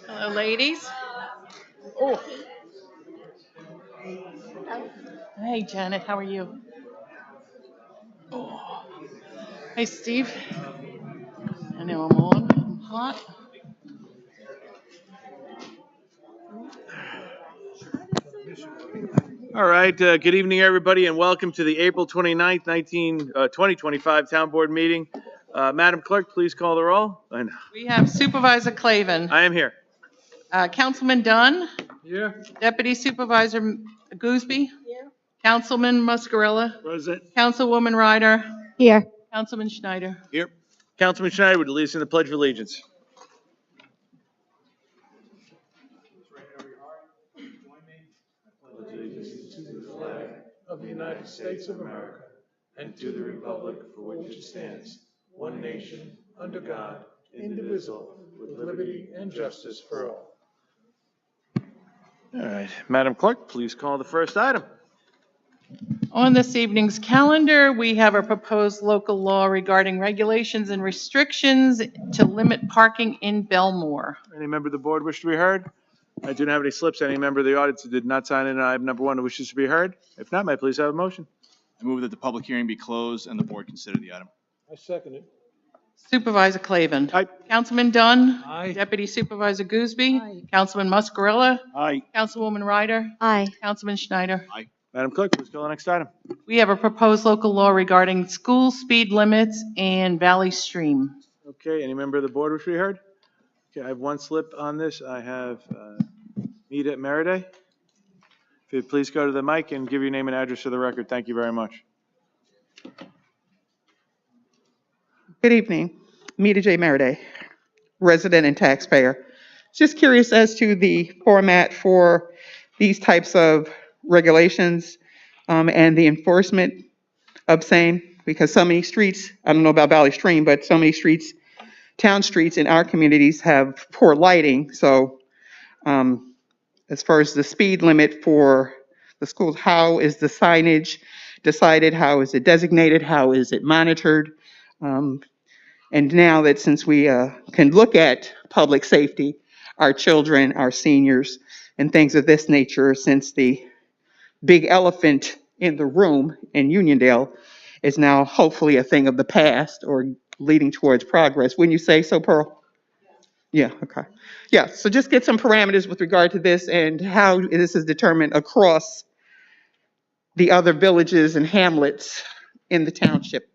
Hello, ladies. Oh, hey, Janet. How are you? Oh, hey, Steve. I know I'm on. I'm hot. All right. Good evening, everybody, and welcome to the April 29th, 2025 Town Board meeting. Madam Clerk, please call the roll. And We have Supervisor Clavin, I am here. Councilman Dunn, Here. Deputy Supervisor Gooseby, Councilman Muscarella, Present. Councilwoman Ryder, Here. Councilman Schneider. Here. Councilman Schneider, would you lead us in the Pledge of Allegiance? Of the United States of America and to the republic for which it stands, one nation, under God, indivisible, with liberty and justice for all. All right. Madam Clerk, please call the first item. On this evening's calendar, we have a proposed local law regarding regulations and restrictions to limit parking in Belmore. Any member of the board wish to be heard? I do not have any slips. Any member of the audience who did not sign in on item number 1 who wishes to be heard? If not, may I please have a motion? I move that the public hearing be closed and the board consider the item. I second it. Supervisor Clavin. Aye. Councilman Dunn. Aye. Deputy Supervisor Gooseby. Councilman Muscarella. Aye. Councilwoman Ryder. Aye. Councilman Schneider. Madam Clerk, please call the next item. We have a proposed local law regarding school speed limits and Valley Stream. Okay, any member of the board wish to be heard? Okay, I have one slip on this. I have Mita Meriday. If you'd please go to the mic and give your name and address for the record. Thank you very much. Good evening. Mita J. Meriday, resident and taxpayer. Just curious as to the format for these types of regulations and the enforcement of same, because so many streets, I don't know about Valley Stream, but so many streets, town streets in our communities have poor lighting. So as far as the speed limit for the schools, how is the signage decided? How is it designated? How is it monitored? And now that since we can look at public safety, our children, our seniors, and things of this nature, since the big elephant in the room in Uniondale is now hopefully a thing of the past or leading towards progress. Wouldn't you say so, Pearl? Yeah, okay. Yeah, so just get some parameters with regard to this and how this is determined across the other villages and hamlets in the township.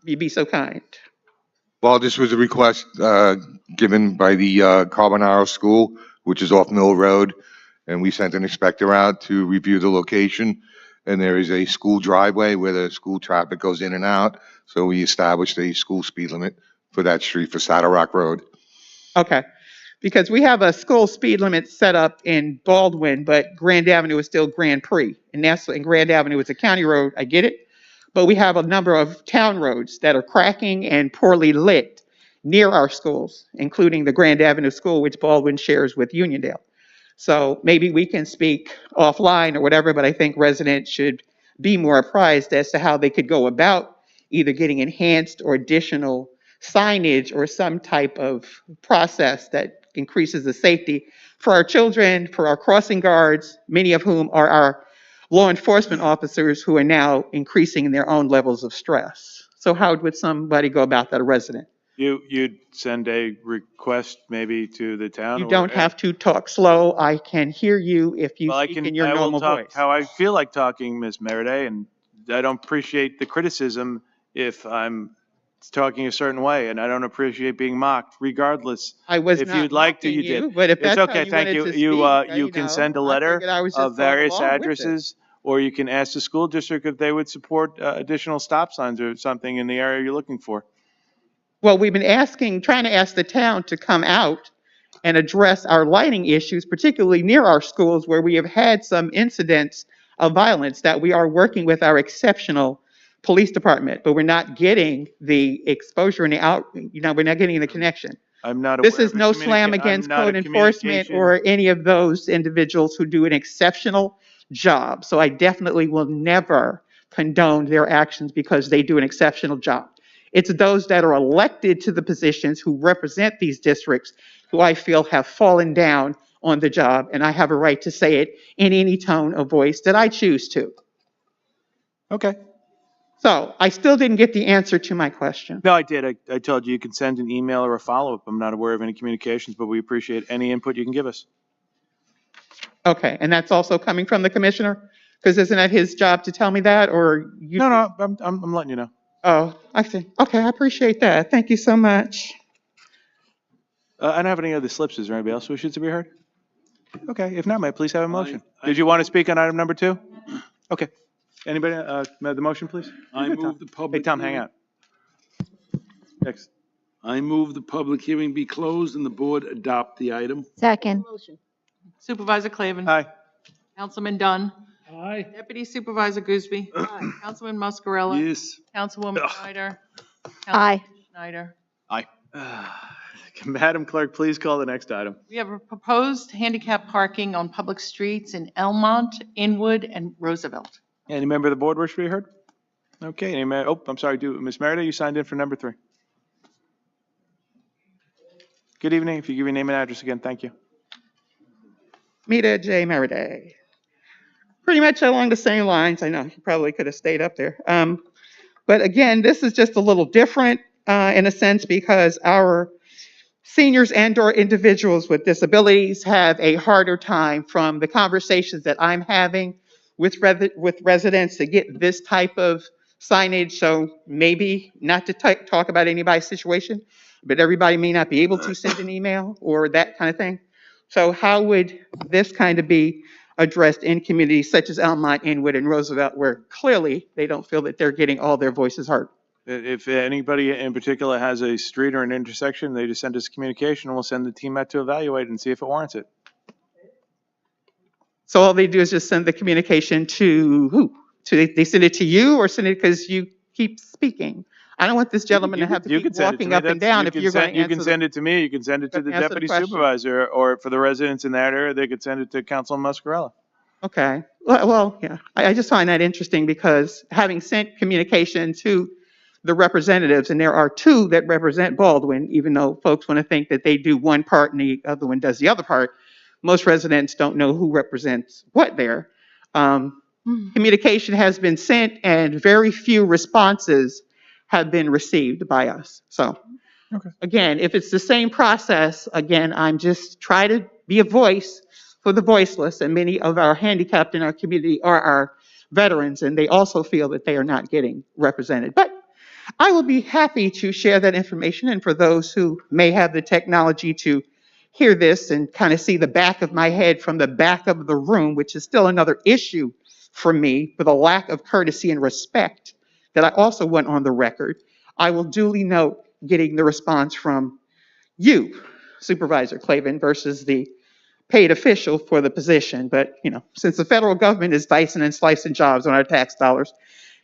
You'd be so kind. Well, this was a request given by the Carbonaro School, which is off Mill Road, and we sent an inspector out to review the location. And there is a school driveway where the school traffic goes in and out, so we established a school speed limit for that street for Saddle Rock Road. Okay, because we have a school speed limit set up in Baldwin, but Grand Avenue is still Grand Prix, and Grand Avenue is a county road, I get it. But we have a number of town roads that are cracking and poorly lit near our schools, including the Grand Avenue School, which Baldwin shares with Uniondale. So maybe we can speak offline or whatever, but I think residents should be more apprised as to how they could go about either getting enhanced or additional signage or some type of process that increases the safety for our children, for our crossing guards, many of whom are our law enforcement officers who are now increasing in their own levels of stress. So how would somebody go about that, a resident? You'd send a request maybe to the town? You don't have to talk slow. I can hear you if you Well, speak in your normal I will talk voice. how I feel like talking, Ms. Meriday, and I don't appreciate the criticism if I'm talking a certain way, and I don't appreciate being mocked, regardless. I was If not you'd like to, mocking you did. but if It's that's how okay, you thank wanted you. to You speak, can send a I letter figured I was just of various following along with it. addresses, or you can ask the school district if they would support additional stop signs or something in the area you're looking for. Well, we've been trying to ask the town to come out and address our lighting issues, particularly near our schools where we have had some incidents of violence that we are working with our exceptional police department, but we're not getting the exposure and we're not getting the connection. I'm not aware This is of a no slam against I'm not code a enforcement communication- or any of those individuals who do an exceptional job. So I definitely will never condone their actions because they do an exceptional job. It's those that are elected to the positions who represent these districts who I feel have fallen down on the job, and I have a right to say it in any tone of voice that I choose to. Okay. So I still didn't get the answer to my question. No, I did. I told you you can send an email or a follow-up. I'm not aware of any communications, but we appreciate any input you can give us. Okay, and that's also coming from the commissioner? Because isn't that his job to tell me that, or you? No, I'm letting you know. Oh, I see. Okay, I appreciate that. Thank you so much. I don't have any other slips. Is there anybody else who wishes to be heard? Okay, if not, may I please have a motion? Did you want to speak on item number 2? Okay. Anybody, may I have the motion, please? I Good, Tom. move the public. Hey, Tom, hang hearing- out. Next. I move the public hearing be closed and the board adopt the item. Second. Supervisor Clavin. Aye. Councilman Dunn. Aye. Deputy Supervisor Gooseby. Councilman Muscarella. Yes. Councilwoman Ugh. Schneider. Aye. Councilman Schneider. Madam Clerk, please call the next item. We have a proposed handicap parking on public streets in Elmont, Inwood, and Roosevelt. Any member of the board wish to be heard? Okay, I'm sorry, Ms. Merida, you signed in for number 3. Good evening. If you give your name and address again, thank you. Mita J. Meriday. Pretty much along the same lines. I know you probably could have stayed up there. But again, this is just a little different in a sense because our seniors and/or individuals with disabilities have a harder time from the conversations that I'm having with residents to get this type of signage. So maybe not to talk about anybody's situation, but everybody may not be able to send an email or that kind of thing. So how would this kind of be addressed in communities such as Elmont, Inwood, and Roosevelt, where clearly they don't feel that they're getting all their voices heard? If anybody in particular has a street or an intersection, they just send us communication and we'll send the team out to evaluate and see if it warrants it. So all they do is just send the communication to who? They send it to you or send it because you keep speaking? I don't want this gentleman to have to You keep can send it to walking me. up and down if you're going to You answer. can send it to me, you can send it to the Answer the deputy question. supervisor, or for the residents in that area, they could send it to Councilman Muscarella. Okay, well, yeah, I just find that interesting because having sent communication to the representatives, and there are 2 that represent Baldwin, even though folks want to think that they do one part and the other one does the other part, most residents don't know who represents what there. Communication has been sent and very few responses have been received by us. So Okay. again, if it's the same process, again, I'm just trying to be a voice for the voiceless, and many of our handicapped in our community are our veterans, and they also feel that they are not getting represented. But I will be happy to share that information, and for those who may have the technology to hear this and kind of see the back of my head from the back of the room, which is still another issue for me, with a lack of courtesy and respect that I also want on the record, I will duly note getting the response from you, Supervisor Clavin, versus the paid official for the position. But, since the federal government is dicing and slicing jobs on our tax dollars,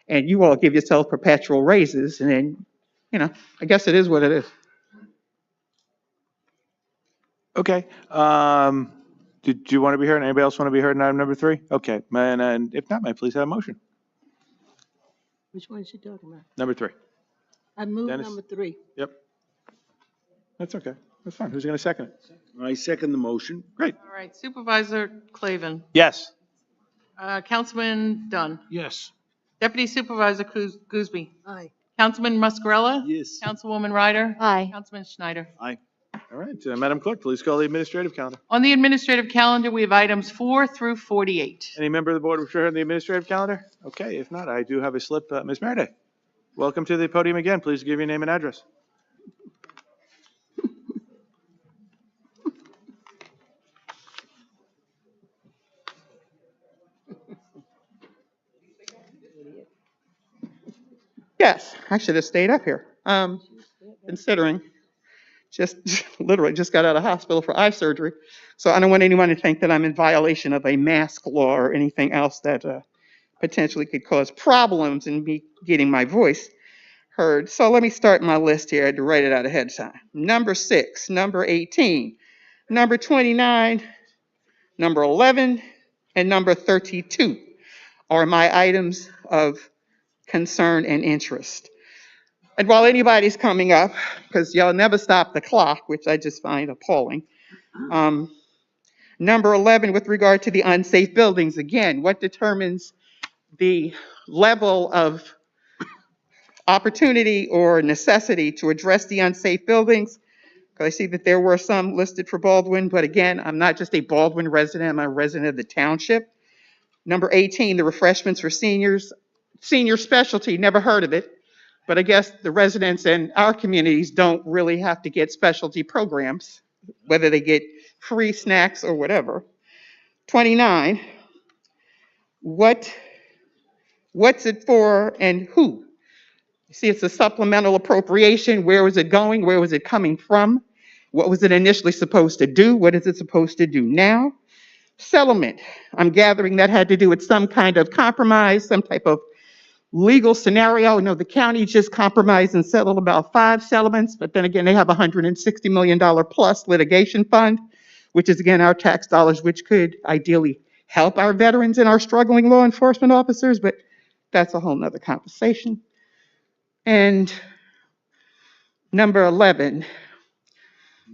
and you all give yourself perpetual raises, and then, I guess it is what it is. Okay, did you want to be heard? Anybody else want to be heard in item number 3? Okay, and if not, may I please have a motion? Which one is she talking about? Number 3. I moved Dennis? number 3. Yep. That's okay. That's fine. Who's going to second it? I second the motion. Great. All right, Supervisor Clavin. Yes. Councilman Dunn. Yes. Deputy Supervisor Gooseby. Aye. Councilman Muscarella. Yes. Councilwoman Ryder. Aye. Councilman Schneider. All right, Madam Clerk, please call the administrative calendar. On the administrative calendar, we have items 4 through 48. Any member of the board wish to hear on the administrative calendar? Okay, if not, I do have a slip. Ms. Merida, welcome to the podium again. Please give your name and address. Yes, I should have stayed up here. Considering just literally just got out of hospital for eye surgery. So I don't want anyone to think that I'm in violation of a mask law or anything else that potentially could cause problems in me getting my voice heard. So let me start my list here. I had to write it out ahead of time. Number 6, number 18, number 29, number 11, and number 32 are my items of concern and interest. And while anybody's coming up, because y'all never stop the clock, which I just find appalling. Number 11, with regard to the unsafe buildings, again, what determines the level of opportunity or necessity to address the unsafe buildings? Because I see that there were some listed for Baldwin, but again, I'm not just a Baldwin resident, I'm a resident of the township. Number 18, the refreshments for seniors. Senior specialty, never heard of it, but I guess the residents in our communities don't really have to get specialty programs, whether they get free snacks or whatever. 29, what's it for and who? You see, it's a supplemental appropriation. Where was it going? Where was it coming from? What was it initially supposed to do? What is it supposed to do now? Settlement. I'm gathering that had to do with some kind of compromise, some type of legal scenario. No, the county just compromised and settled about 5 settlements, but then again, they have a $160 million plus litigation fund, which is again our tax dollars, which could ideally help our veterans and our struggling law enforcement officers, but that's a whole nother conversation. And number 11,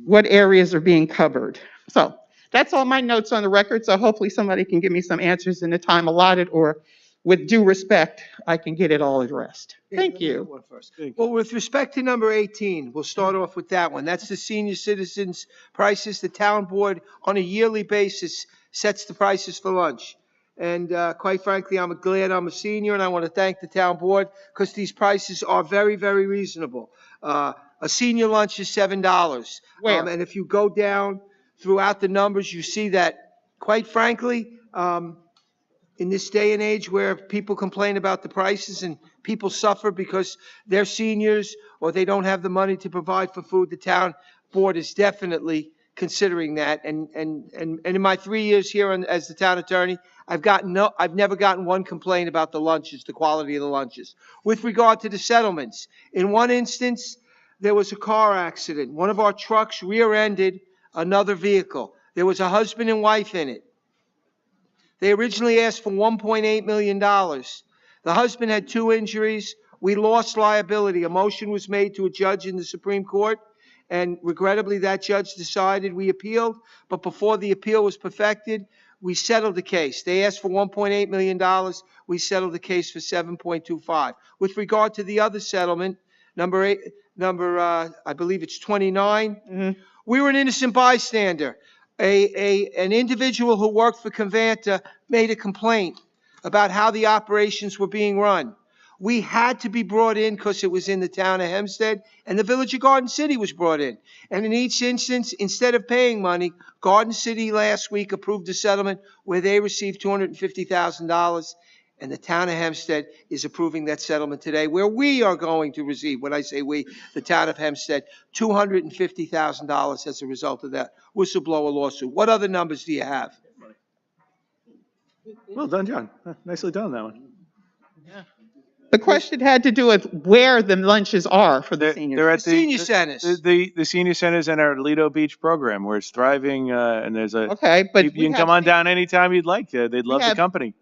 what areas are being covered? So that's all my notes on the record. So hopefully somebody can give me some answers in the time allotted, or with due respect, I can get it all addressed. Thank you. One first. Well, with respect to number 18, we'll start off with that one. That's the senior citizens prices. The town board on a yearly basis sets the prices for lunch. And quite frankly, I'm glad I'm a senior, and I want to thank the town board because these prices are very, very reasonable. A senior lunch is $7. Where? And if you go down throughout the numbers, you see that, quite frankly, in this day and age where people complain about the prices and people suffer because they're seniors or they don't have the money to provide for food, the town board is definitely considering that. And in my 3 years here as the town attorney, I've never gotten one complaint about the lunches, the quality of the lunches. With regard to the settlements, in one instance, there was a car accident. One of our trucks rear-ended another vehicle. There was a husband and wife in it. They originally asked for $1.8 million. The husband had 2 injuries. We lost liability. A motion was made to a judge in the Supreme Court, and regrettably, that judge decided. We appealed, but before the appeal was perfected, we settled the case. They asked for $1.8 million. We settled the case for $7.25. With regard to the other settlement, I believe it's 29, we were an innocent bystander. An individual who worked for Convanta made a complaint about how the operations were being run. We had to be brought in because it was in the town of Hempstead, and the village of Garden City was brought in. And in each instance, instead of paying money, Garden City last week approved a settlement where they received $250,000, and the town of Hempstead is approving that settlement today, where we are going to receive, when I say we, the town of Hempstead, $250,000 as a result of that whistleblower lawsuit. What other numbers do you have? Well done, John. Nicely done on that one. The question had to do with where the lunches are for the seniors. They're at Senior centers. The senior centers and our Lido Beach program, where it's thriving, and there's a. Okay, but You can come on down anytime you'd like. They'd love the company.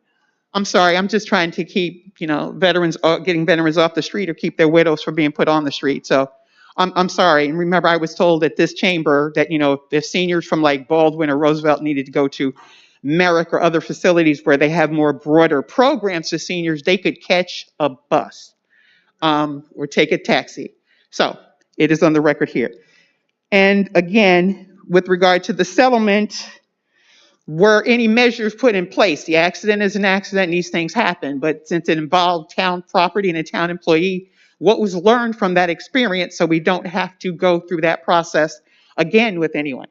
I'm sorry, I'm just trying to keep, veterans, getting veterans off the street or keep their widows from being put on the street. So I'm sorry. And remember, I was told at this chamber that, if seniors from like Baldwin or Roosevelt needed to go to Merrick or other facilities where they have more broader programs for seniors, they could catch a bus or take a taxi. So it is on the record here. And again, with regard to the settlement, were any measures put in place? The accident is an accident and these things happen, but since it involved town property and a town employee, what was learned from that experience so we don't have to go through that process again with anyone?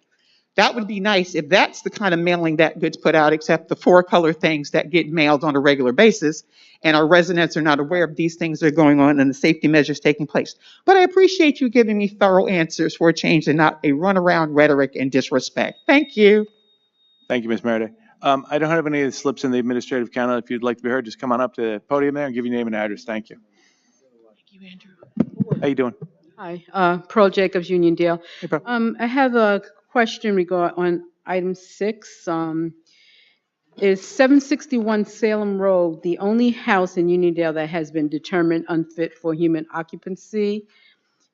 That would be nice if that's the kind of mailing that gets put out, except the 4-color things that get mailed on a regular basis, and our residents are not aware of these things that are going on and the safety measures taking place. But I appreciate you giving me thorough answers for a change and not a runaround rhetoric and disrespect. Thank you. Thank you, Ms. Merida. I don't have any of the slips in the administrative counter. If you'd like to be heard, just come on up to the podium there and give your name and address. Thank you. Thank you, Andrew. How you doing? Hi, Pearl Jacobs, Uniondale. Hey, Pearl. I have a question on item 6. Is 761 Salem Road the only house in Uniondale that has been determined unfit for human occupancy?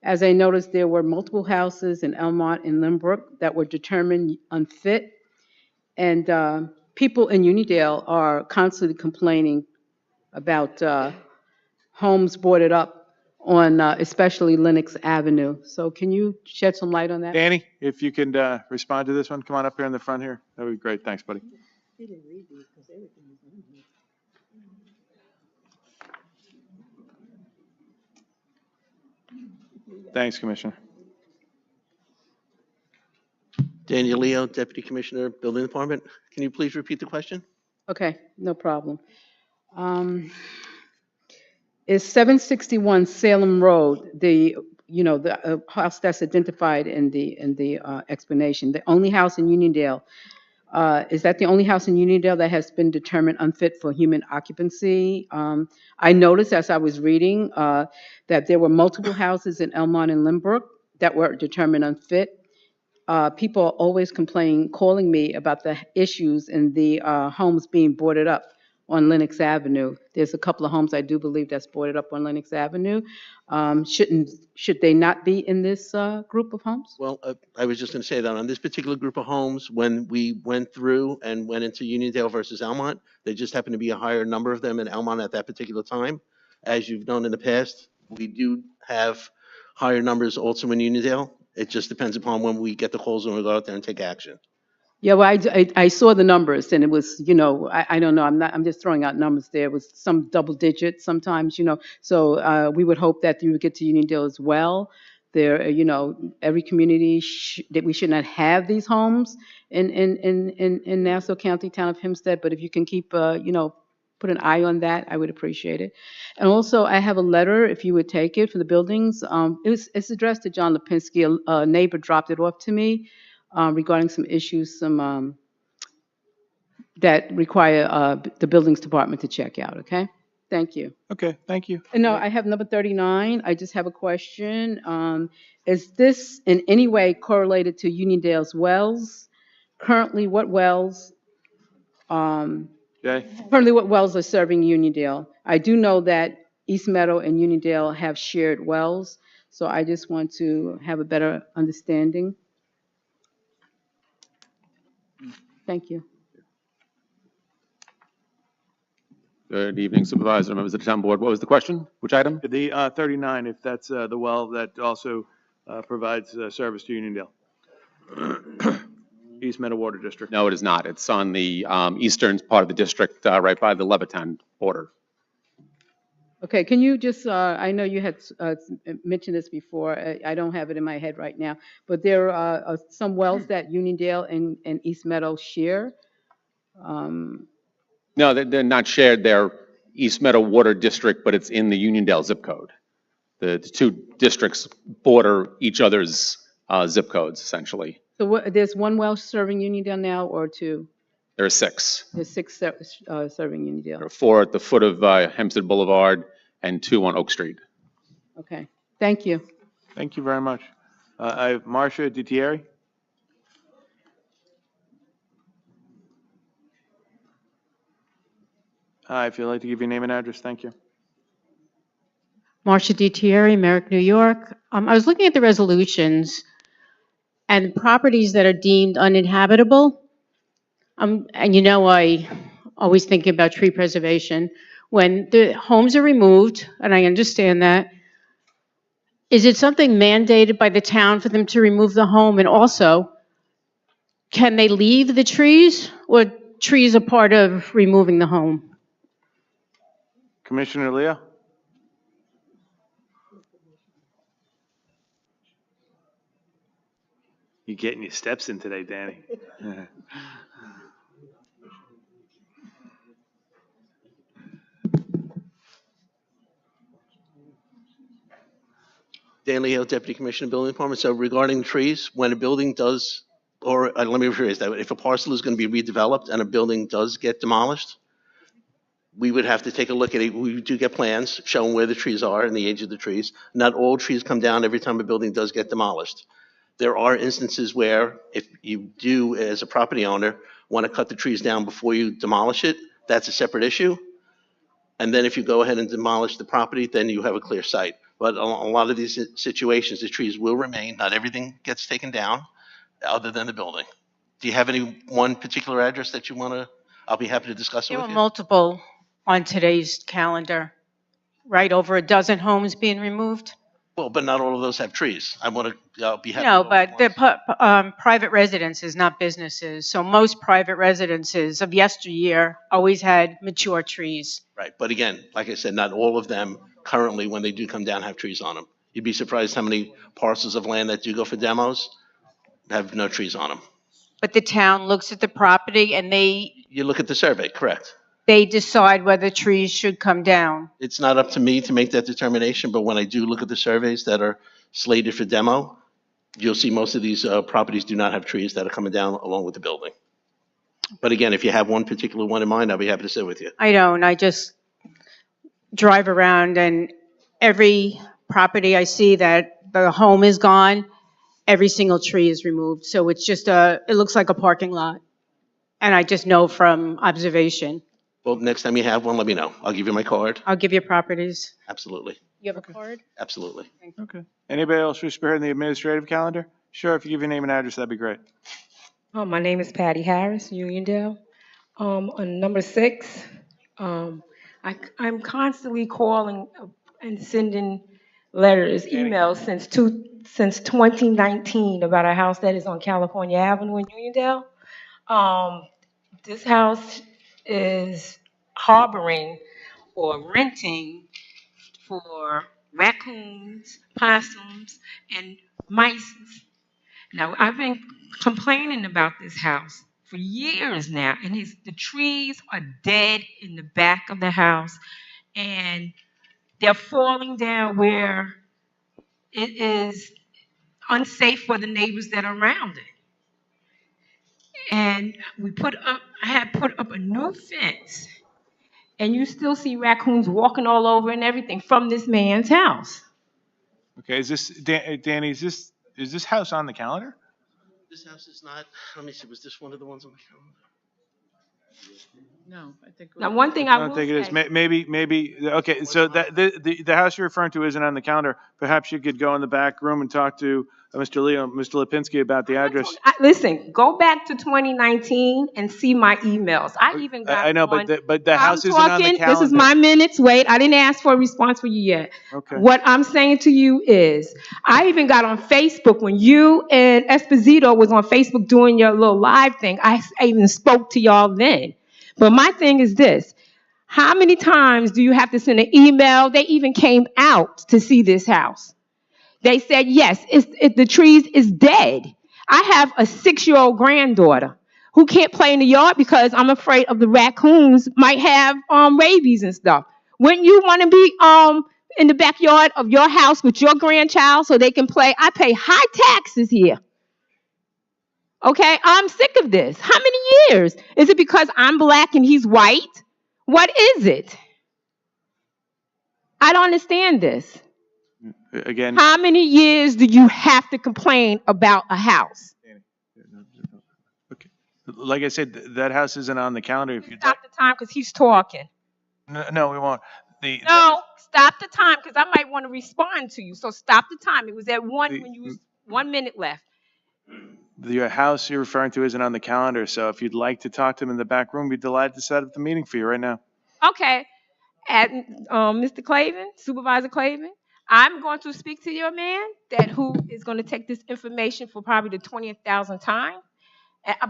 As I noticed, there were multiple houses in Elmont and Lynbrook that were determined unfit. And people in Uniondale are constantly complaining about homes boarded up on especially Lenox Avenue. So can you shed some light on that? Danny, if you can respond to this one, come on up here in the front here. That would be great. Thanks, buddy. Thanks, Commissioner. Daniel Leo, Deputy Commissioner, Building Department. Can you please repeat the question? Okay, no problem. Is 761 Salem Road the house that's identified in the explanation, the only house in Uniondale? Is that the only house in Uniondale that has been determined unfit for human occupancy? I noticed as I was reading that there were multiple houses in Elmont and Lynbrook that were determined unfit. People are always calling me about the issues in the homes being boarded up on Lenox Avenue. There's a couple of homes I do believe that's boarded up on Lenox Avenue. Should they not be in this group of homes? Well, I was just going to say that on this particular group of homes, when we went through and went into Uniondale versus Elmont, there just happened to be a higher number of them in Elmont at that particular time. As you've known in the past, we do have higher numbers also in Uniondale. It just depends upon when we get the calls and we go out there and take action. Yeah, well, I saw the numbers and it was, I don't know, I'm just throwing out numbers there. It was some double digits sometimes, so we would hope that you would get to Uniondale as well. There, every community that we should not have these homes in Nassau County, town of Hempstead, but if you can keep, put an eye on that, I would appreciate it. And also, I have a letter, if you would take it, from the buildings. It's addressed to John Lipinski. A neighbor dropped it off to me. Regarding some issues, that require the buildings department to check out, okay? Thank you. Okay, thank you. And no, I have number 39. I just have a question. Is this in any way correlated to Uniondale's wells? Currently, what wells are serving Uniondale? I do know that East Meadow and Uniondale have shared wells, so I just want to have a better understanding. Thank you. Good evening, Supervisor, members of the town board. What was the question? Which item? The 39, if that's the well that also provides service to Uniondale. East Meadow Water District. No, it is not. It's on the eastern part of the district, right by the Levittown border. Okay, can you just, I know you had mentioned this before, I don't have it in my head right now, but there are some wells that Uniondale and East Meadow share? No, they're not shared. They're East Meadow Water District, but it's in the Uniondale zip code. The two districts border each other's zip codes, essentially. So there's one well serving Uniondale now, or two? There are 6. There's 6 serving Uniondale. There are 4 at the foot of Hempstead Boulevard and 2 on Oak Street. Okay, thank you. Thank you very much. I have Marcia DiTieri. Hi, if you'd like to give your name and address, thank you. Marcia DiTieri, Merrick, New York. I was looking at the resolutions and properties that are deemed uninhabitable. And I always think about tree preservation. When the homes are removed, and I understand that, is it something mandated by the town for them to remove the home? And also, can they leave the trees, or trees are part of removing the home? Commissioner Leo? You're getting your steps in today, Danny. Dan Leo, Deputy Commissioner, Building Department. So regarding trees, when a building does, or let me rephrase that, if a parcel is going to be redeveloped and a building does get demolished, we would have to take a look at it. We do get plans showing where the trees are and the age of the trees. Not all trees come down every time a building does get demolished. There are instances where if you do, as a property owner, want to cut the trees down before you demolish it, that's a separate issue. And then if you go ahead and demolish the property, then you have a clear site. But a lot of these situations, the trees will remain. Not everything gets taken down, other than the building. Do you have any one particular address that you want to, I'll be happy to discuss it There with were you. multiple on today's calendar, right over a dozen homes being removed. Well, but not all of those have trees. I'll be happy. No, to go but over they're ones. private residences, not businesses. So most private residences of yesteryear always had mature trees. Right, but again, like I said, not all of them currently, when they do come down, have trees on them. You'd be surprised how many parcels of land that do go for demos have no trees on them. But the town looks at the property and You look at the survey, correct? they decide whether trees should come down. It's not up to me to make that determination, but when I do look at the surveys that are slated for demo, you'll see most of these properties do not have trees that are coming down along with the building. But again, if you have one particular one in mind, I'll be happy to sit with you. I don't, I just drive around and every property I see that the home is gone, every single tree is removed. So it's just it looks like a parking lot. And I just know from observation. Well, next time you have one, let me know. I'll give you my card. I'll give you properties. Absolutely, You have a card? absolutely. Okay. Anybody else wish to be heard on the administrative calendar? Sure, if you give your name and address, that'd be great. My name is Patty Harris, Uniondale. On number 6, I'm constantly calling and sending letters, emails since 2019 about a house that is on California Avenue in Uniondale. This house is harboring or renting for raccoons, possums, and mice. Now, I've been complaining about this house for years now, and the trees are dead in the back of the house, and they're falling down where it is unsafe for the neighbors that are around it. And I had put up a new fence, and you still see raccoons walking all over and everything from this man's house. Okay, is this, Danny, is this house on the calendar? This house is not, let me see, was this one of the ones on the calendar? No, I think. Now, one thing I I don't will think it is. say, Maybe, okay, so that, the house you're referring to isn't on the calendar. Perhaps you could go in the back room and talk to Mr. Lipinski about the address. listen, go back to 2019 and see my emails. I even got I know, one. but the I'm house isn't on the talking, calendar. this is my minutes, wait, I didn't ask for a response for you yet. Okay. What I'm saying to you is, I even got on Facebook, when you and Esposito was on Facebook doing your little live thing, I even spoke to y'all then. But my thing is this, how many times do you have to send an email? They even came out to see this house. They said, yes, the trees is dead. I have a 6-year-old granddaughter who can't play in the yard because I'm afraid of the raccoons might have rabies and stuff. Wouldn't you want to be in the backyard of your house with your grandchild so they can play? I pay high taxes here. Okay, I'm sick of this. How many years? Is it because I'm black and he's white? What is it? I don't understand this. Again. How many years do you have to complain about a house? Okay. Like I said, that house isn't on the calendar. If you Stop the time because he's talking. No, we won't. No, stop the time because I might want to respond to you. So stop the time. It was at 1 when you was 1 minute left. Your house you're referring to isn't on the calendar, so if you'd like to talk to him in the back room, we'd be delighted to set up the meeting for you right now. Okay. Mr. Clavin, Supervisor Clavin, I'm going to speak to your man who is going to take this information for probably the 20,000th time.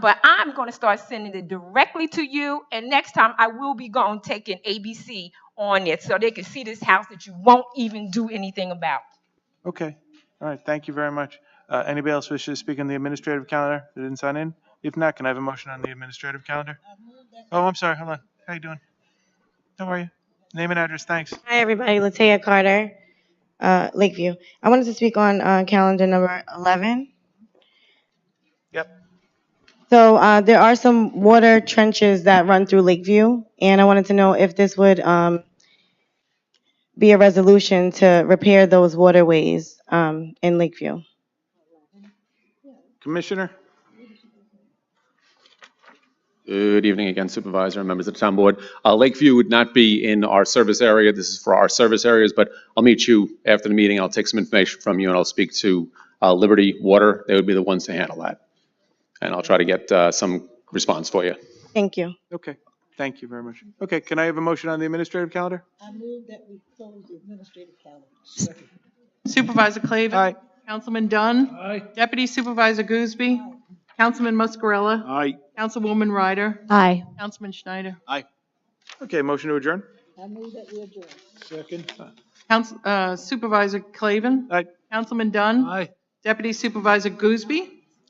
But I'm going to start sending it directly to you. And next time I will be going taking ABC on it so they can see this house that you won't even do anything about. Okay. All right. Thank you very much. Anybody else wish to speak on the administrative calendar that didn't sign in? If not, can I have a motion on the administrative calendar? Oh, I'm sorry. Hold on. How you doing? How are you? Name and address. Thanks. Hi, everybody. Latea Carter, Lakeview. I wanted to speak on calendar number 11. Yep. So there are some water trenches that run through Lakeview, and I wanted to know if this would be a resolution to repair those waterways in Lakeview. Commissioner? Good evening again, Supervisor and members of the town board. Lakeview would not be in our service area. This is for our service areas, but I'll meet you after the meeting. I'll take some information from you and I'll speak to Liberty Water. They would be the ones to handle that. And I'll try to get some response for you. Thank you. Okay, thank you very much. Okay, can I have a motion on the administrative calendar? I move that we close the administrative calendar. Supervisor Clavin. Aye. Councilman Dunn. Aye. Deputy Supervisor Gooseby. Councilman Muscarella. Aye. Councilwoman Ryder. Aye. Councilman Schneider. Okay, motion to adjourn? I move that we adjourn. Second. Supervisor Clavin. Aye. Councilman Dunn. Aye. Deputy Supervisor Gooseby.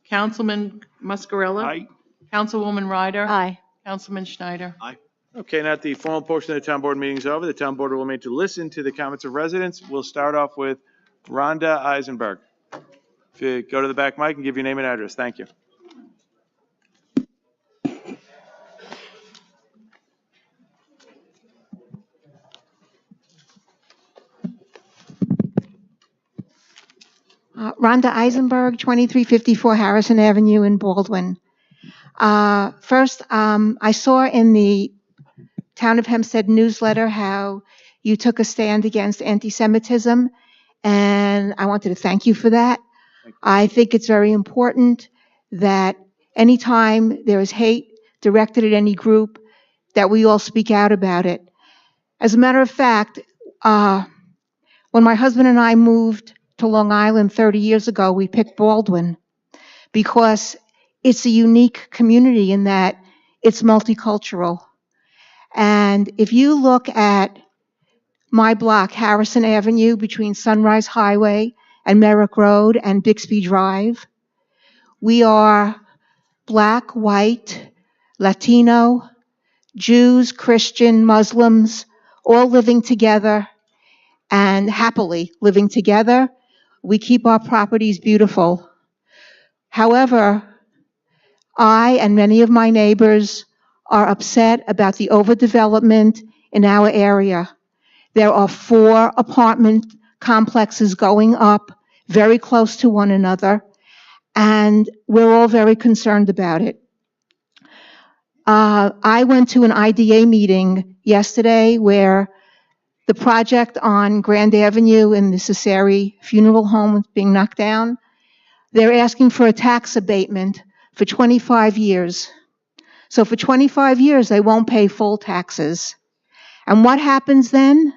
Councilman Muscarella. Aye. Councilwoman Ryder. Aye. Councilman Schneider. Okay, now that the formal portion of the town board meeting is over, the town board will remain to listen to the comments of residents. We'll start off with Rhonda Eisenberg. If you go to the back mic and give your name and address, thank you. Rhonda Eisenberg, 2354 Harrison Avenue in Baldwin. First, I saw in the Town of Hempstead newsletter how you took a stand against anti-Semitism, and I wanted to thank you for that. I think it's very important that anytime there is hate directed at any group, that we all speak out about it. As a matter of fact, when my husband and I moved to Long Island 30 years ago, we picked Baldwin because it's a unique community in that it's multicultural. And if you look at my block, Harrison Avenue, between Sunrise Highway and Merrick Road and Bixby Drive, we are Black, white, Latino, Jews, Christian, Muslims, all living together and happily living together. We keep our properties beautiful. However, I and many of my neighbors are upset about the overdevelopment in our area. There are 4 apartment complexes going up very close to one another, and we're all very concerned about it. I went to an IDA meeting yesterday where the project on Grand Avenue in the Cesare Funeral Home is being knocked down. They're asking for a tax abatement for 25 years. So for 25 years, they won't pay full taxes. And what happens then?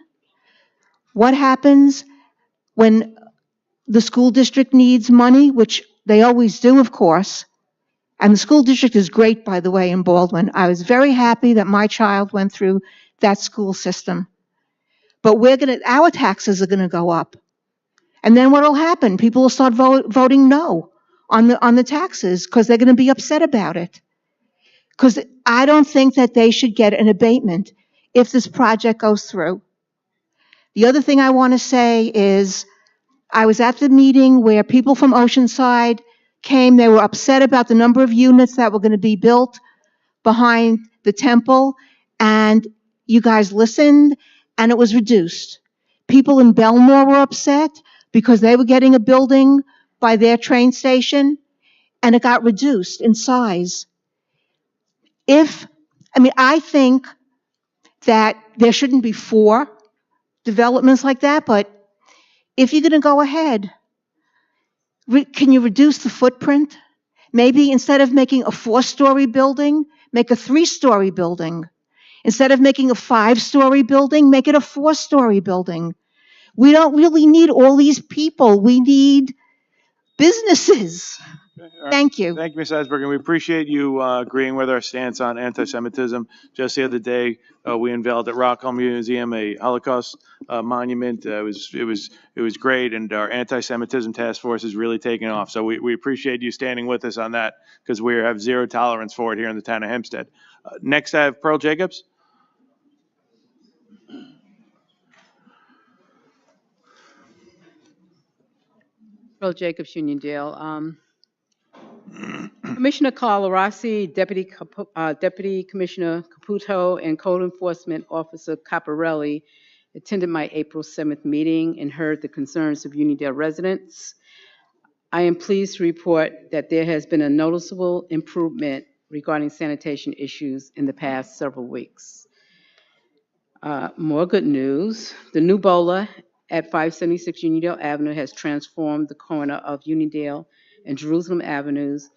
What happens when the school district needs money, which they always do, of course? And the school district is great, by the way, in Baldwin. I was very happy that my child went through that school system. But our taxes are going to go up. And then what will happen? People will start voting no on the taxes because they're going to be upset about it. Because I don't think that they should get an abatement if this project goes through. The other thing I want to say is I was at the meeting where people from Oceanside came. They were upset about the number of units that were going to be built behind the temple, and you guys listened, and it was reduced. People in Belmore were upset because they were getting a building by their train station, and it got reduced in size. I think that there shouldn't be 4 developments like that, but if you're going to go ahead, can you reduce the footprint? Maybe instead of making a 4-story building, make a 3-story building. Instead of making a 5-story building, make it a 4-story building. We don't really need all these people. We need businesses. Thank you. Thank you, Ms. Eisberg, and we appreciate you agreeing with our stance on anti-Semitism. Just the other day, we unveiled at Rockwell Museum a Holocaust monument. It was great, and our anti-Semitism task force is really taking off. So we appreciate you standing with us on that because we have zero tolerance for it here in the town of Hempstead. Next, I have Pearl Jacobs. Pearl Jacobs, Uniondale. Commissioner Calarossi, Deputy Commissioner Caputo, and Code Enforcement Officer Caparelli attended my April 7th meeting and heard the concerns of Uniondale residents. I am pleased to report that there has been a noticeable improvement regarding sanitation issues in the past several weeks. More good news. The new bowler at 576 Uniondale Avenue has transformed the corner of Uniondale and Jerusalem Avenues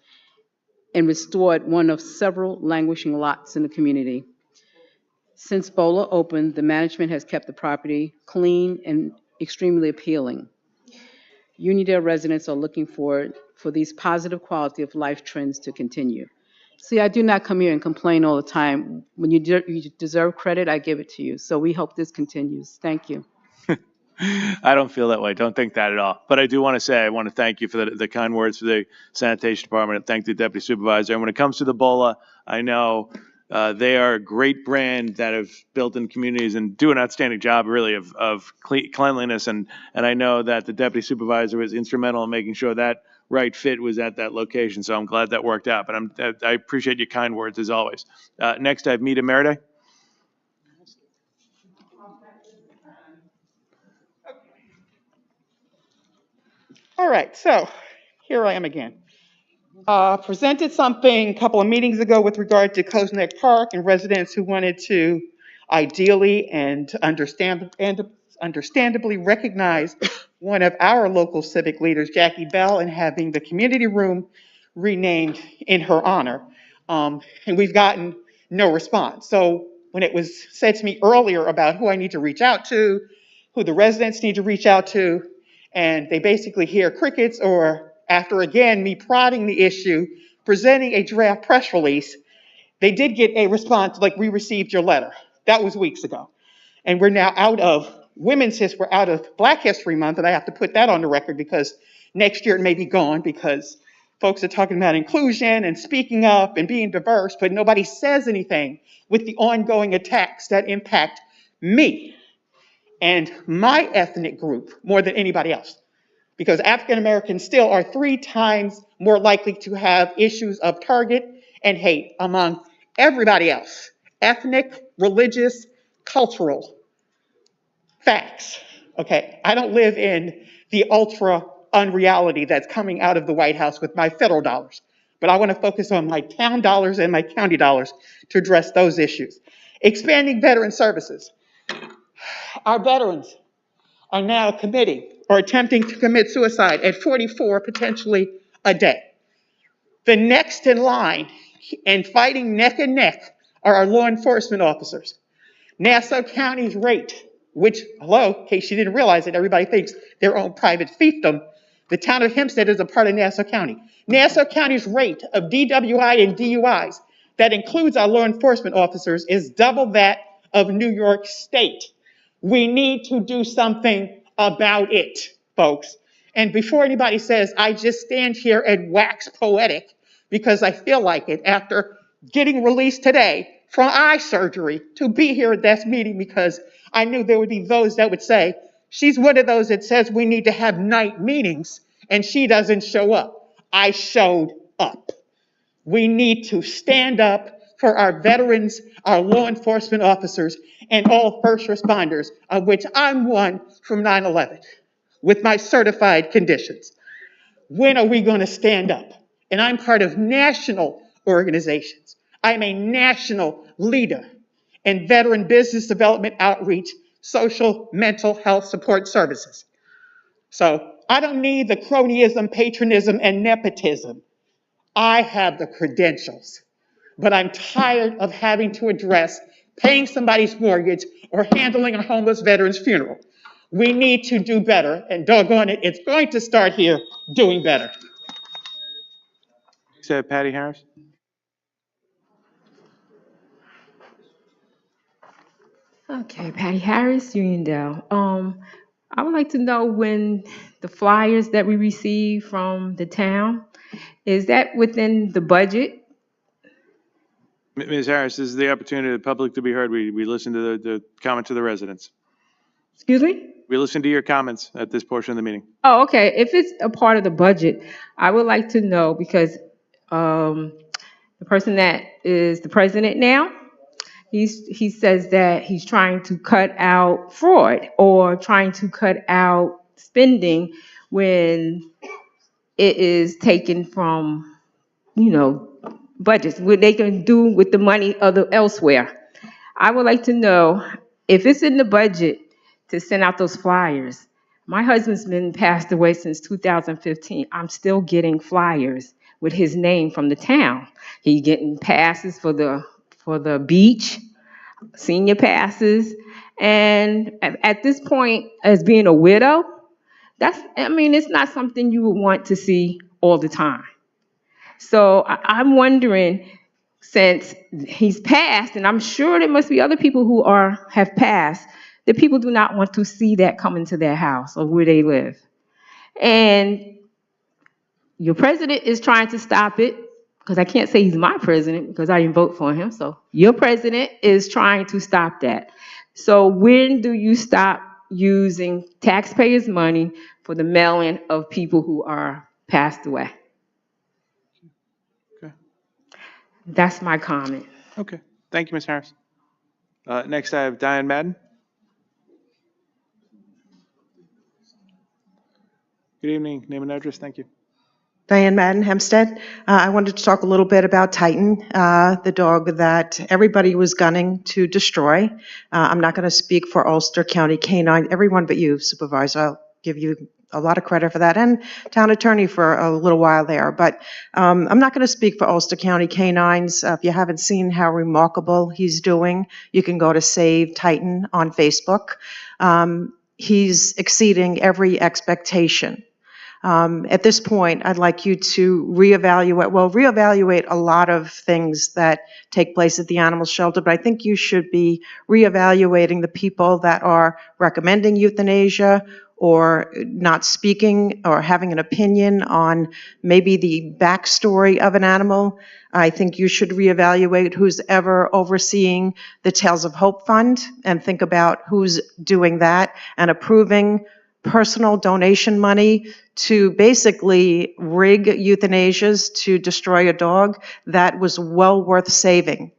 and restored one of several languishing lots in the community. Since Bowler opened, the management has kept the property clean and extremely appealing. Uniondale residents are looking for these positive quality of life trends to continue. See, I do not come here and complain all the time. When you deserve credit, I give it to you. So we hope this continues. Thank you. I don't feel that way. Don't think that at all. But I do want to say, I want to thank you for the kind words for the sanitation department, and thank the deputy supervisor. And when it comes to the BOLA, I know they are a great brand that have built in communities and do an outstanding job, really, of cleanliness. And I know that the deputy supervisor was instrumental in making sure that right fit was at that location. So I'm glad that worked out. But I appreciate your kind words, as always. Next, I have Mita Meride. All right, so here I am again. Presented something a couple of meetings ago with regard to Coast Neck Park and residents who wanted to ideally and understandably recognize one of our local civic leaders, Jackie Bell, and having the community room renamed in her honor. And we've gotten no response. So when it was said to me earlier about who I need to reach out to, who the residents need to reach out to, and they basically hear crickets, or after again me prodding the issue, presenting a draft press release, they did get a response like, we received your letter. That was weeks ago. And we're now out of Women's History, we're out of Black History Month, and I have to put that on the record because next year it may be gone because folks are talking about inclusion and speaking up and being diverse, but nobody says anything with the ongoing attacks that impact me and my ethnic group more than anybody else. Because African Americans still are 3 times more likely to have issues of target and hate among everybody else. Ethnic, religious, cultural facts. Okay, I don't live in the ultra unreality that's coming out of the White House with my federal dollars. But I want to focus on my town dollars and my county dollars to address those issues. Expanding veteran services. Our veterans are now committing or attempting to commit suicide at 44 potentially a day. The next in line and fighting neck and neck are our law enforcement officers. Nassau County's rate, which, hello, in case you didn't realize it, everybody thinks their own private fiefdom. The town of Hempstead is a part of Nassau County. Nassau County's rate of DWI and DUIs, that includes our law enforcement officers, is double that of New York State. We need to do something about it, folks. And before anybody says, I just stand here and wax poetic because I feel like it after getting released today from eye surgery to be here at this meeting, because I knew there would be those that would say, she's one of those that says we need to have night meetings and she doesn't show up. I showed up. We need to stand up for our veterans, our law enforcement officers, and all first responders, of which I'm one from 9/11, with my certified conditions. When are we going to stand up? And I'm part of national organizations. I'm a national leader in veteran business development outreach, social, mental health support services. So I don't need the cronyism, patronism, and nepotism. I have the credentials, but I'm tired of having to address paying somebody's mortgage or handling a homeless veteran's funeral. We need to do better, and doggone it, it's going to start here doing better. Say Patty Harris. Okay, Patty Harris, Uniondale. I would like to know when the flyers that we receive from the town, is that within the budget? Ms. Harris, this is the opportunity of the public to be heard. We listen to the comments of the residents. Excuse me? We listen to your comments at this portion of the meeting. Oh, okay. If it's a part of the budget, I would like to know because the person that is the president now, he says that he's trying to cut out fraud or trying to cut out spending when it is taken from, budgets, what they can do with the money elsewhere. I would like to know if it's in the budget to send out those flyers. My husband's been passed away since 2015. I'm still getting flyers with his name from the town. He's getting passes for the beach, senior passes. And at this point, as being a widow, it's not something you would want to see all the time. So I'm wondering, since he's passed, and I'm sure there must be other people who have passed, that people do not want to see that come into their house or where they live. And your president is trying to stop it, because I can't say he's my president because I didn't vote for him. So your president is trying to stop that. So when do you stop using taxpayers' money for the mailing of people who are passed away? Okay. That's my comment. Okay. Thank you, Ms. Harris. Next, I have Diane Madden. Good evening. Name and address. Thank you. Diane Madden, Hempstead. I wanted to talk a little bit about Titan, the dog that everybody was gunning to destroy. I'm not going to speak for Ulster County Canine, everyone but you, Supervisor. I'll give you a lot of credit for that, and Town Attorney for a little while there. But I'm not going to speak for Ulster County Canines. If you haven't seen how remarkable he's doing, you can go to Save Titan on Facebook. He's exceeding every expectation. At this point, I'd like you to reevaluate a lot of things that take place at the animal shelter, but I think you should be reevaluating the people that are recommending euthanasia or not speaking or having an opinion on maybe the backstory of an animal. I think you should reevaluate who's ever overseeing the Tales of Hope Fund and think about who's doing that and approving personal donation money to basically rig euthanasias to destroy a dog. That was well worth saving.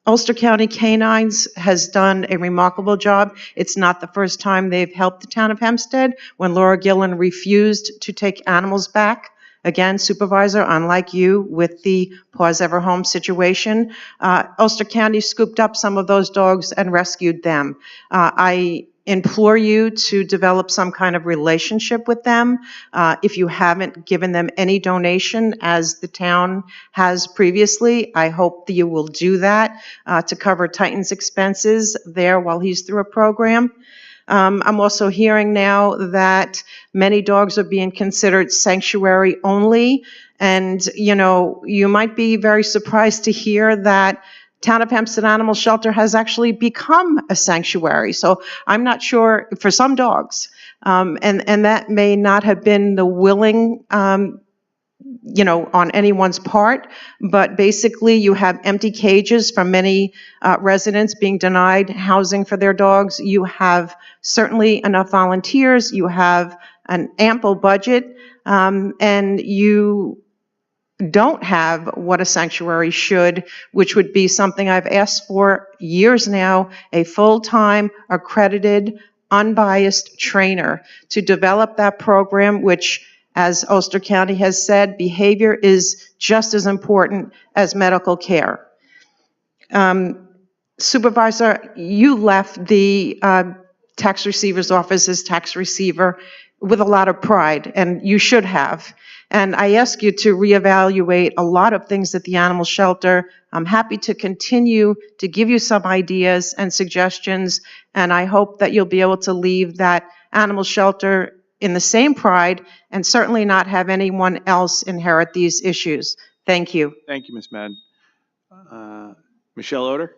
Ulster County Canines has done a remarkable job. It's not the first time they've helped the town of Hempstead when Laura Gillen refused to take animals back. Again, Supervisor, unlike you with the Paws Ever Home situation, Ulster County scooped up some of those dogs and rescued them. I implore you to develop some kind of relationship with them. If you haven't given them any donation, as the town has previously, I hope that you will do that to cover Titan's expenses there while he's through a program. I'm also hearing now that many dogs are being considered sanctuary only. And, you might be very surprised to hear that Town of Hempstead Animal Shelter has actually become a sanctuary. So I'm not sure for some dogs, and that may not have been the willing, on anyone's part, but basically you have empty cages from many residents being denied housing for their dogs. You have certainly enough volunteers. You have an ample budget, and you don't have what a sanctuary should, which would be something I've asked for years now, a full-time, accredited, unbiased trainer to develop that program, which, as Ulster County has said, behavior is just as important as medical care. Supervisor, you left the tax receiver's office as tax receiver with a lot of pride, and you should have. And I ask you to reevaluate a lot of things at the animal shelter. I'm happy to continue to give you some ideas and suggestions, and I hope that you'll be able to leave that animal shelter in the same pride and certainly not have anyone else inherit these issues. Thank you. Thank you, Ms. Madden. Michelle Oder.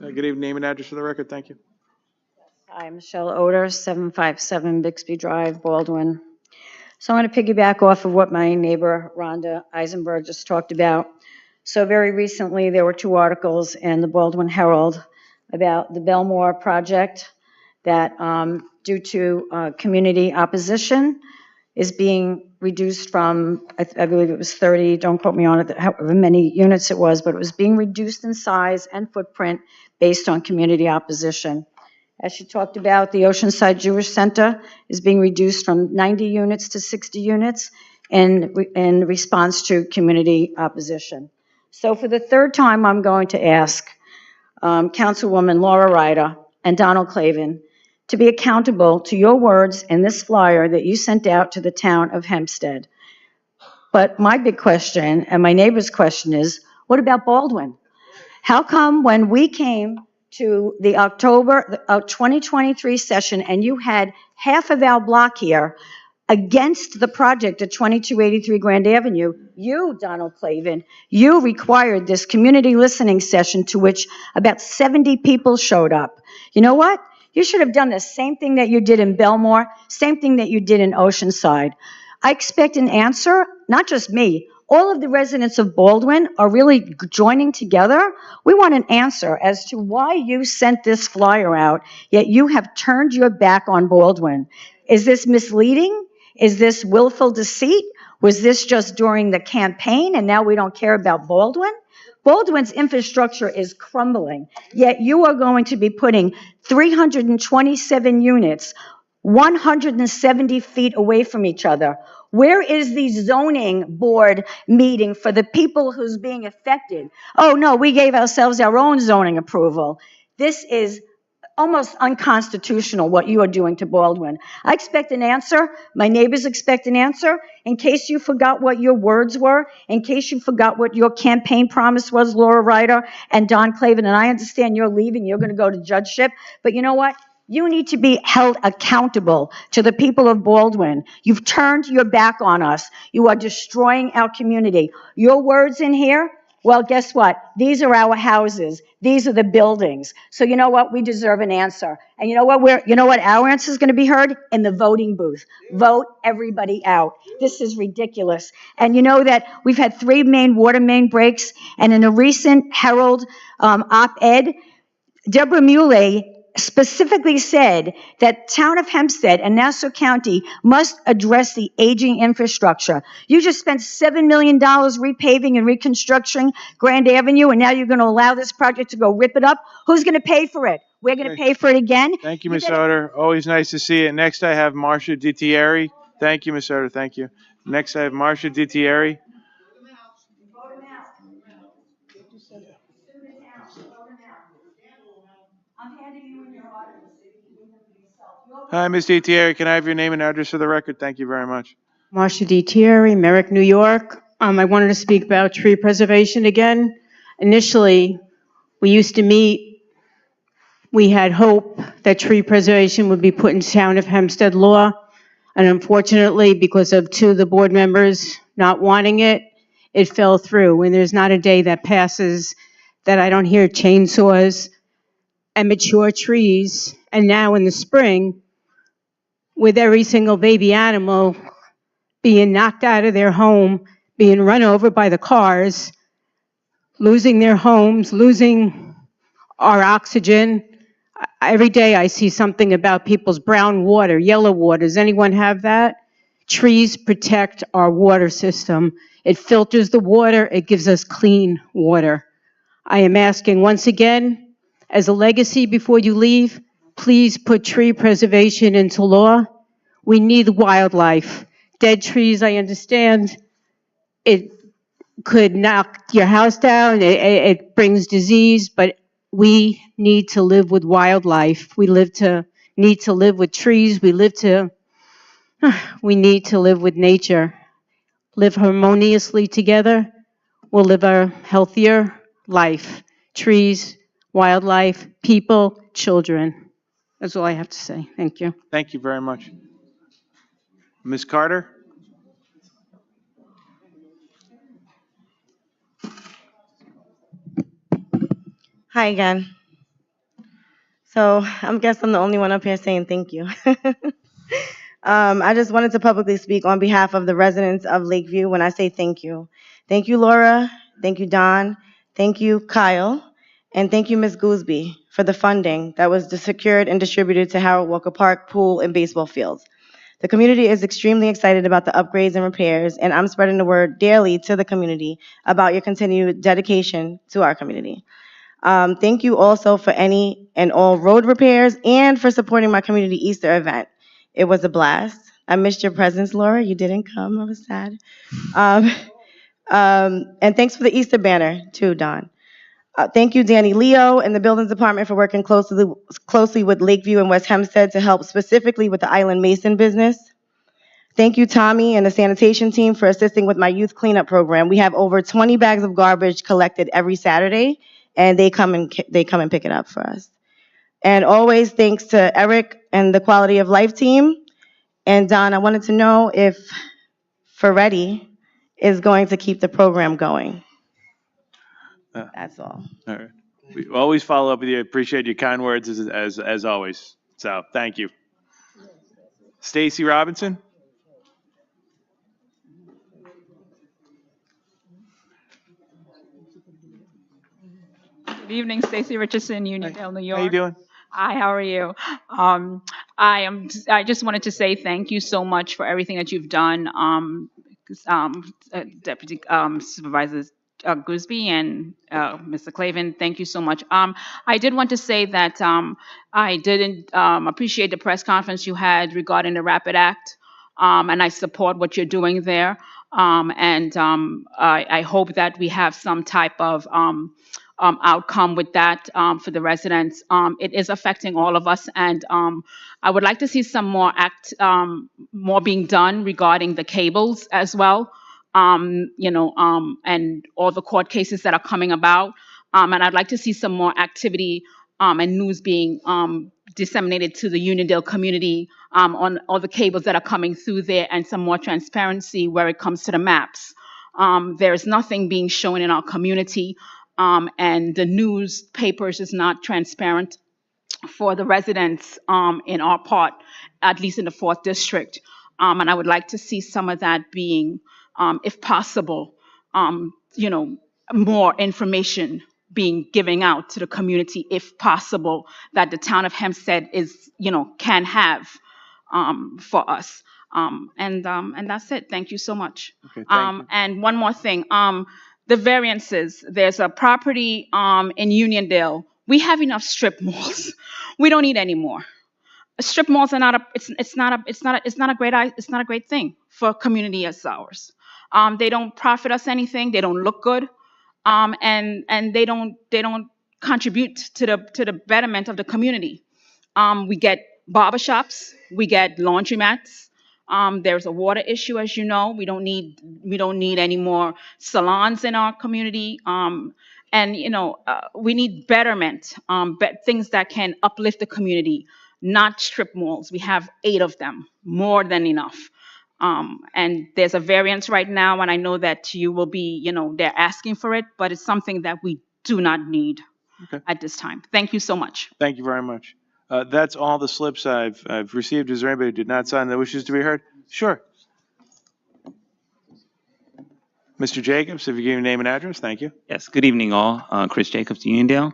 Good evening. Name and address for the record. Thank you. Hi, Michelle Oder, 757 Bixby Drive, Baldwin. So I'm going to piggyback off of what my neighbor Rhonda Eisenberg just talked about. So very recently, there were 2 articles in the Baldwin Herald about the Belmore project that, due to community opposition, is being reduced from, I believe it was 30, don't quote me on it, however many units it was, but it was being reduced in size and footprint based on community opposition. As she talked about, the Oceanside Jewish Center is being reduced from 90 units to 60 units in response to community opposition. So for the third time, I'm going to ask Councilwoman Laura Ryder and Donald Clavin to be accountable to your words in this flyer that you sent out to the town of Hempstead. But my big question, and my neighbor's question is, what about Baldwin? How come when we came to the October 2023 session and you had half of our block here against the project at 2283 Grand Avenue, you, Donald Clavin, you required this community listening session to which about 70 people showed up. You know what? You should have done the same thing that you did in Belmore, same thing that you did in Oceanside. I expect an answer, not just me. All of the residents of Baldwin are really joining together. We want an answer as to why you sent this flyer out, yet you have turned your back on Baldwin. Is this misleading? Is this willful deceit? Was this just during the campaign and now we don't care about Baldwin? Baldwin's infrastructure is crumbling, yet you are going to be putting 327 units 170 feet away from each other. Where is the zoning board meeting for the people who's being affected? Oh, no, we gave ourselves our own zoning approval. This is almost unconstitutional what you are doing to Baldwin. I expect an answer. My neighbors expect an answer. In case you forgot what your words were, in case you forgot what your campaign promise was, Laura Ryder and Don Clavin, and I understand you're leaving, you're going to go to judgeship, but you know what? You need to be held accountable to the people of Baldwin. You've turned your back on us. You are destroying our community. Your words in here, well, guess what? These are our houses. These are the buildings. So you know what? We deserve an answer. And you know what? You know what our answer is going to be heard? In the voting booth. Vote everybody out. This is ridiculous. And you know that we've had 3 water main breaks. And in a recent Herald op-ed, Deborah Muley specifically said that town of Hempstead and Nassau County must address the aging infrastructure. You just spent $7 million repaving and reconstructing Grand Avenue, and now you're going to allow this project to go rip it up? Who's going to pay for it? We're going to pay for it again? Thank you, Ms. Oder. Always nice to see you. Next, I have Marcia Dittieri. Thank you, Ms. Oder. Thank you. Next, I have Marcia Dittieri. Hi, Ms. Dittieri. Can I have your name and address for the record? Thank you very much. Marcia D. Thierry, Merrick, New York. I wanted to speak about tree preservation again. Initially, we used to meet, we had hope that tree preservation would be put in town of Hempstead law. And unfortunately, because of 2 of the board members not wanting it, it fell through. And there's not a day that passes that I don't hear chainsaws and mature trees. And now in the spring, with every single baby animal being knocked out of their home, being run over by the cars, losing their homes, losing our oxygen. Every day I see something about people's brown water, yellow water. Does anyone have that? Trees protect our water system. It filters the water. It gives us clean water. I am asking once again, as a legacy before you leave, please put tree preservation into law. We need wildlife. Dead trees, I understand, it could knock your house down, it brings disease, but we need to live with wildlife. We need to live with trees. We need to live with nature. Live harmoniously together. We'll live a healthier life. Trees, wildlife, people, children. That's all I have to say. Thank you. Thank you very much. Ms. Carter? Hi again. So I guess I'm the only one up here saying thank you. I just wanted to publicly speak on behalf of the residents of Lakeview when I say thank you. Thank you, Laura. Thank you, Don. Thank you, Kyle. And thank you, Ms. Gooseby, for the funding that was secured and distributed to Harold Walker Park, pool, and baseball fields. The community is extremely excited about the upgrades and repairs, and I'm spreading the word daily to the community about your continued dedication to our community. Thank you also for any and all road repairs and for supporting my community Easter event. It was a blast. I missed your presence, Laura. You didn't come. I was sad. Um, and thanks for the Easter banner, too, Don. Thank you, Danny Leo and the Buildings Department for working closely with Lakeview and West Hempstead to help specifically with the Island Mason business. Thank you, Tommy and the sanitation team for assisting with my youth cleanup program. We have over 20 bags of garbage collected every Saturday, and they come and pick it up for us. And always thanks to Eric and the Quality of Life team. And Don, I wanted to know if Ferretti is going to keep the program going. That's all. All right. We always follow up with you. Appreciate your kind words as always. So thank you. Stacy Robinson. Good evening, Stacy Richardson, Uniondale, New York. How you doing? Hi, how are you? I just wanted to say thank you so much for everything that you've done, Deputy Supervisors Gooseby and Mr. Clavin. Thank you so much. I did want to say that I didn't appreciate the press conference you had regarding the Rapid Act, and I support what you're doing there. I hope that we have some type of outcome with that for the residents. It is affecting all of us, and I would like to see some more being done regarding the cables as well. And all the court cases that are coming about. And I'd like to see some more activity and news being disseminated to the Uniondale community on all the cables that are coming through there, and some more transparency where it comes to the maps. There's nothing being shown in our community, and the newspapers is not transparent for the residents in our part, at least in the 4th District. And I would like to see some of that being, if possible, more information being given out to the community, if possible, that the town of Hempstead can have for us. And that's it. Thank you so much. Okay, thank you. And one more thing. The variances. There's a property in Uniondale. We have enough strip malls. We don't need any more. Strip malls are not a great thing for a community as ours. They don't profit us anything. They don't look good, and they don't contribute to the betterment of the community. We get barbershops, we get laundromats. There's a water issue, as you know. We don't need any more salons in our community. We need betterment, things that can uplift the community, not strip malls. We have 8 of them, more than enough. And there's a variance right now, and I know that you will be, they're asking for it, but it's something that we do not need at this time. Thank you so much. Thank you very much. That's all the slips I've received. Is there anybody who did not sign that wishes to be heard? Sure. Mr. Jacobs, if you give your name and address, thank you. Yes, good evening all. Chris Jacobs, Uniondale.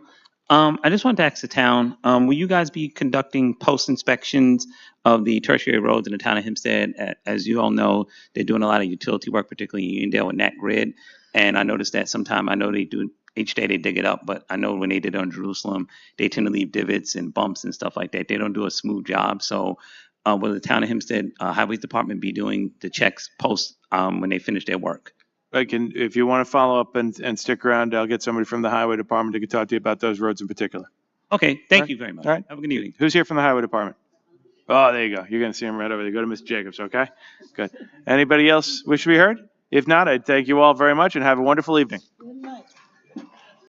I just wanted to ask the town, will you guys be conducting post inspections of the tertiary roads in the town of Hempstead? As you all know, they're doing a lot of utility work, particularly in Uniondale with Nat Grid. And I noticed that sometime, I know they do, each day they dig it up, but I know when they did it on Jerusalem, they tend to leave divots and bumps and stuff like that. They don't do a smooth job. So will the town of Hempstead Highways Department be doing the checks post when they finish their work? If you want to follow up and stick around, I'll get somebody from the highway department to talk to you about those roads in particular. Okay, thank you very much. All right. Have a good evening. Who's here from the highway department? Oh, there you go. You're going to see him right over there. Go to Mr. Jacobs, okay? Good. Anybody else wish to be heard? If not, I thank you all very much and have a wonderful evening. Good night.